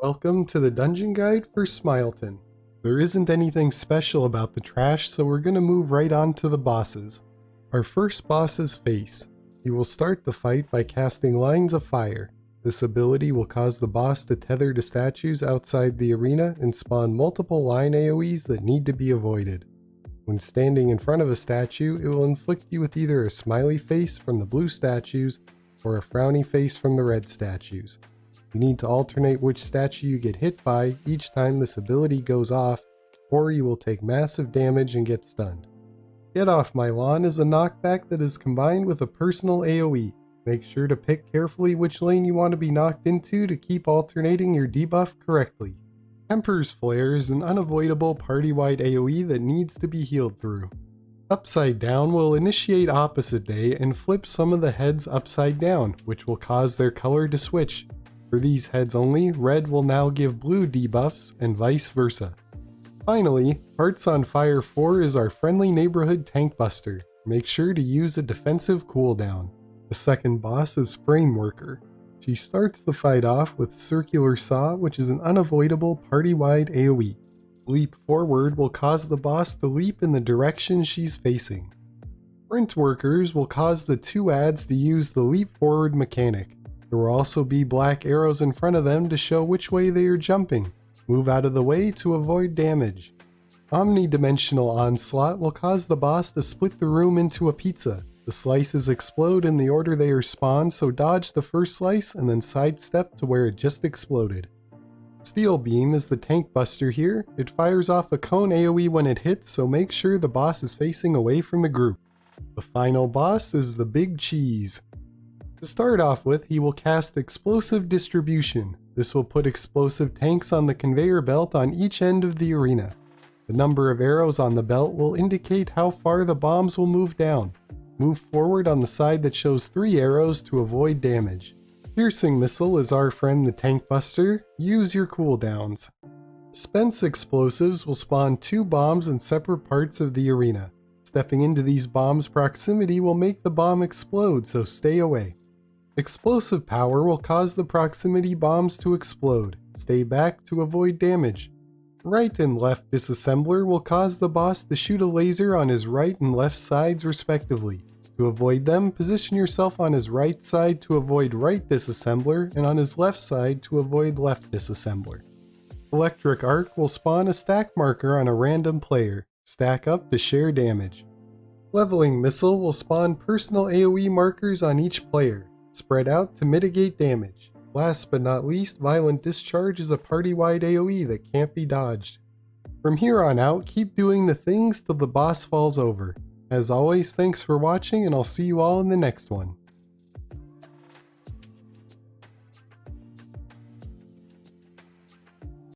Welcome to the dungeon guide for Smileton. There isn't anything special about the trash, so we're gonna move right on to the bosses. Our first boss is Face. He will start the fight by casting lines of fire. This ability will cause the boss to tether to statues outside the arena and spawn multiple line AoEs that need to be avoided. When standing in front of a statue, it will inflict you with either a smiley face from the blue statues or a frowny face from the red statues. You need to alternate which statue you get hit by each time this ability goes off, or you will take massive damage and get stunned. Get Off My Lawn is a knockback that is combined with a personal AoE. Make sure to pick carefully which lane you want to be knocked into to keep alternating your debuff correctly. Temper's Flare is an unavoidable party-wide AoE that needs to be healed through. Upside Down will initiate Opposite Day and flip some of the heads upside down, which will cause their color to switch. For these heads only, red will now give blue debuffs and vice versa. Finally, Hearts on Fire 4 is our friendly neighborhood tank buster. Make sure to use a defensive cooldown. The second boss is Frame Worker. She starts the fight off with Circular Saw, which is an unavoidable party-wide AoE. Leap Forward will cause the boss to leap in the direction she's facing. Sprint Workers will cause the two ads to use the Leap Forward mechanic. There will also be black arrows in front of them to show which way they are jumping. Move out of the way to avoid damage. Omnidimensional Onslaught will cause the boss to split the room into a pizza. The slices explode in the order they are spawned, so dodge the first slice and then sidestep to where it just exploded. Steel Beam is the tank buster here. It fires off a cone AoE when it hits, so make sure the boss is facing away from the group. The final boss is the Big Cheese. To start off with, he will cast Explosive Distribution. This will put explosive tanks on the conveyor belt on each end of the arena. The number of arrows on the belt will indicate how far the bombs will move down. Move forward on the side that shows 3 arrows to avoid damage. Piercing Missile is our friend the Tank Buster. Use your cooldowns. Dispense Explosives will spawn 2 bombs in separate parts of the arena. Stepping into these bombs' proximity will make the bomb explode, so stay away. Explosive Power will cause the proximity bombs to explode. Stay back to avoid damage. Right and left disassembler will cause the boss to shoot a laser on his right and left sides respectively. To avoid them, position yourself on his right side to avoid right disassembler and on his left side to avoid left disassembler. Electric Arc will spawn a stack marker on a random player. Stack up to share damage. Leveling Missile will spawn personal AoE markers on each player. Spread out to mitigate damage. Last but not least, Violent Discharge is a party-wide AoE that can't be dodged. From here on out, keep doing the things till the boss falls over. As always, thanks for watching and I'll see you all in the next one.